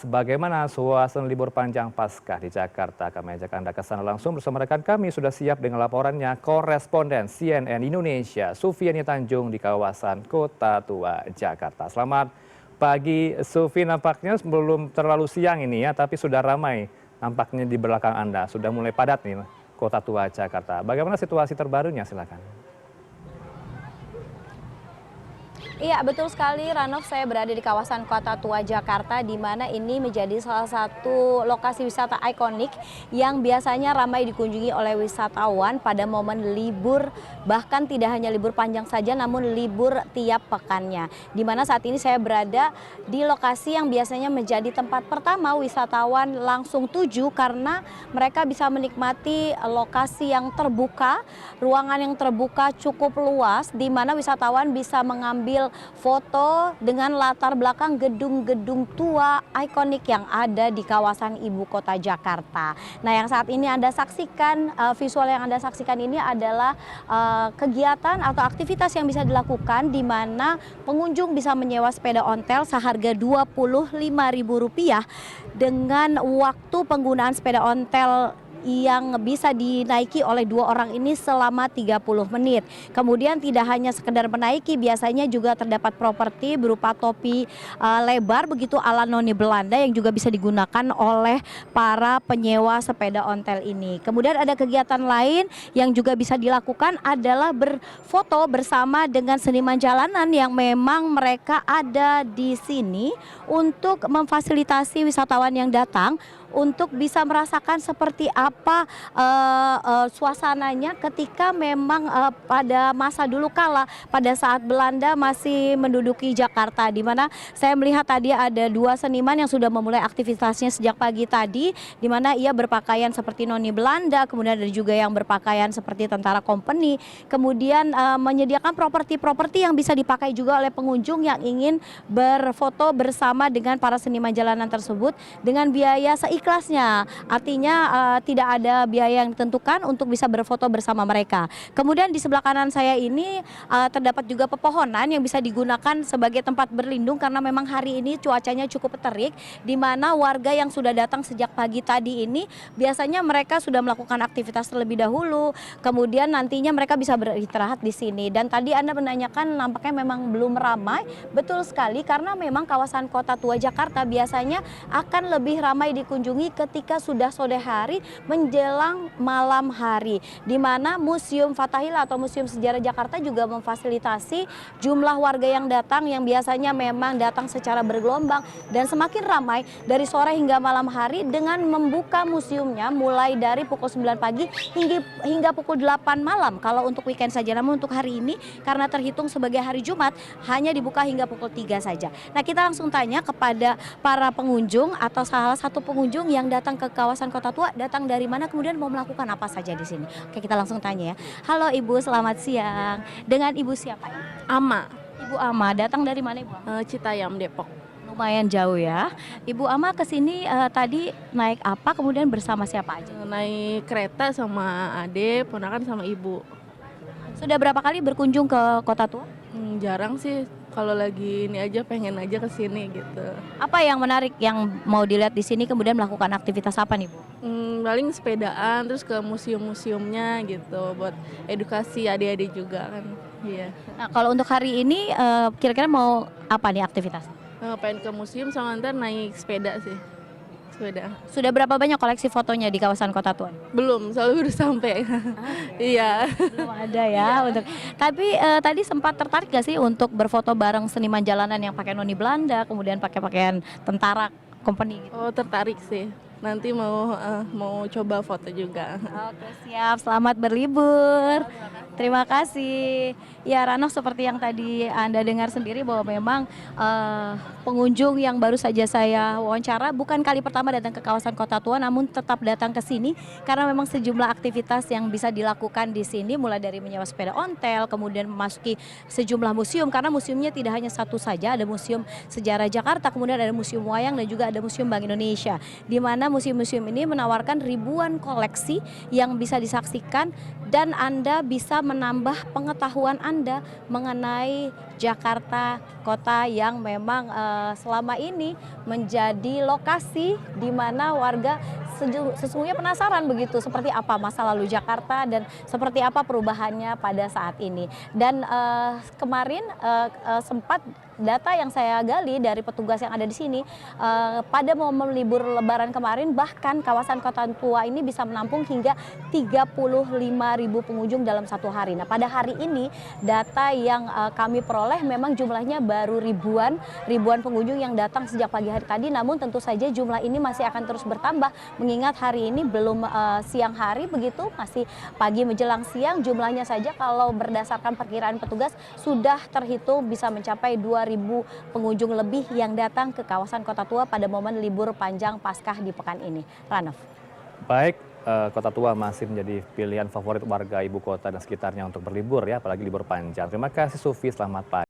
Bagaimana suasana libur panjang Paskah di Jakarta? Kami ajak Anda ke sana langsung bersama rekan kami sudah siap dengan laporannya koresponden CNN Indonesia Sufiani Tanjung di kawasan Kota Tua Jakarta. Selamat pagi Sufi, nampaknya belum terlalu siang ini ya, tapi sudah ramai nampaknya di belakang Anda. Sudah mulai padat nih Kota Tua Jakarta. Bagaimana situasi terbarunya, silakan. Iya, betul sekali Ranov, saya berada di kawasan Kota Tua Jakarta di mana ini menjadi salah satu lokasi wisata ikonik yang biasanya ramai dikunjungi oleh wisatawan pada momen libur, bahkan tidak hanya libur panjang saja namun libur tiap pekannya. Di mana saat ini saya berada di lokasi yang biasanya menjadi tempat pertama wisatawan langsung tuju karena mereka bisa menikmati lokasi yang terbuka, ruangan yang terbuka cukup luas di mana wisatawan bisa mengambil foto dengan latar belakang gedung-gedung tua ikonik yang ada di kawasan ibu kota Jakarta. Nah, yang saat ini Anda saksikan, visual yang Anda saksikan ini adalah kegiatan atau aktivitas yang bisa dilakukan di mana pengunjung bisa menyewa sepeda ontel seharga Rp25.000 dengan waktu penggunaan sepeda ontel yang bisa dinaiki oleh 2 orang ini selama 30 menit. Kemudian tidak hanya sekedar menaiki, biasanya juga terdapat properti berupa topi lebar begitu ala noni Belanda yang juga bisa digunakan oleh para penyewa sepeda ontel ini. Kemudian ada kegiatan lain yang juga bisa dilakukan adalah berfoto bersama dengan seniman jalanan yang memang mereka ada di sini untuk memfasilitasi wisatawan yang datang untuk bisa merasakan seperti apa suasananya ketika memang pada masa dulu kala pada saat Belanda masih menduduki Jakarta, di mana saya melihat tadi ada 2 seniman yang sudah memulai aktivitasnya sejak pagi tadi, di mana ia berpakaian seperti noni Belanda, kemudian ada juga yang berpakaian seperti tentara company, kemudian menyediakan properti-properti yang bisa dipakai juga oleh pengunjung yang ingin berfoto bersama dengan para seniman jalanan tersebut dengan biaya ikhlasnya, artinya tidak ada biaya yang ditentukan untuk bisa berfoto bersama mereka. Kemudian di sebelah kanan saya ini terdapat juga pepohonan yang bisa digunakan sebagai tempat berlindung karena memang hari ini cuacanya cukup terik, di mana warga yang sudah datang sejak pagi tadi ini biasanya mereka sudah melakukan aktivitas terlebih dahulu, kemudian nantinya mereka bisa beristirahat di sini. Dan tadi Anda menanyakan nampaknya memang belum ramai, betul sekali karena memang kawasan Kota Tua Jakarta biasanya akan lebih ramai dikunjungi ketika sudah sore hari menjelang malam hari, di mana Museum Fathahillah atau Museum Sejarah Jakarta juga memfasilitasi jumlah warga yang datang yang biasanya memang datang secara bergelombang dan semakin ramai dari sore hingga malam hari dengan membuka museumnya mulai dari pukul 9 pagi hingga pukul 8 malam kalau untuk weekend saja. Namun untuk hari ini karena terhitung sebagai hari Jumat hanya dibuka hingga pukul 3 saja. Nah, kita langsung tanya kepada para pengunjung atau salah satu pengunjung yang datang ke kawasan Kota Tua, datang dari mana, kemudian mau melakukan apa saja di sini. Oke, kita langsung tanya ya. Halo Ibu, selamat siang. Dengan Ibu siapa? Ama. Ibu Ama, datang dari mana Ibu? Citayam, Depok. Lumayan jauh ya. Ibu Ama ke sini tadi naik apa, kemudian bersama siapa aja? Naik kereta sama ade, ponakan sama ibu. Sudah berapa kali berkunjung ke Kota Tua? Jarang sih, kalau lagi ini aja pengen aja ke sini gitu. Apa yang menarik yang mau dilihat di sini, kemudian melakukan aktivitas apa nih Bu? Paling sepedaan, terus ke museum-museumnya gitu, buat edukasi adik-adik juga kan. Iya. Nah, kalau untuk hari ini kira-kira mau apa nih aktivitas? Pengen ke museum sama ntar naik sepeda sih. Sepeda. Sudah berapa banyak koleksi fotonya di kawasan Kota Tua? Belum, soalnya udah sampai. Iya. Belum ada ya. Untuk. Tapi tadi sempat tertarik gak sih untuk berfoto bareng seniman jalanan yang pakai noni Belanda, kemudian pakai pakaian tentara company gitu? Oh, tertarik sih. Nanti mau coba foto juga. Oke, siap. Selamat berlibur. Terima kasih. Ya Rano, seperti yang tadi Anda dengar sendiri bahwa memang pengunjung yang baru saja saya wawancara bukan kali pertama datang ke kawasan Kota Tua, namun tetap datang ke sini karena memang sejumlah aktivitas yang bisa dilakukan di sini, mulai dari menyewa sepeda ontel, kemudian memasuki sejumlah museum, karena museumnya tidak hanya satu saja, ada Museum Sejarah Jakarta, kemudian ada Museum Wayang dan juga ada Museum Bank Indonesia, di mana mana museum-museum ini menawarkan ribuan koleksi yang bisa disaksikan dan Anda bisa menambah pengetahuan Anda mengenai Jakarta, kota yang memang selama ini menjadi lokasi di mana warga sesungguhnya penasaran begitu seperti apa masa lalu Jakarta dan seperti apa perubahannya pada saat ini. Dan kemarin sempat data yang saya gali dari petugas yang ada di sini, pada momen libur Lebaran kemarin bahkan kawasan Kota Tua ini bisa menampung hingga 35.000 pengunjung dalam satu hari. Nah, pada hari ini data yang kami peroleh memang jumlahnya baru ribuan pengunjung yang datang sejak pagi hari tadi, namun tentu saja jumlah ini masih akan terus bertambah mengingat hari ini belum siang hari begitu, masih pagi menjelang siang. Jumlahnya saja kalau berdasarkan perkiraan petugas sudah terhitung bisa mencapai 2.000 pengunjung lebih yang datang ke kawasan Kota Tua pada momen libur panjang Paskah di pekan ini. Ranov. Baik, Kota Tua masih menjadi pilihan favorit warga ibu kota dan sekitarnya untuk berlibur ya, apalagi libur panjang. Terima kasih Sufi, selamat pagi.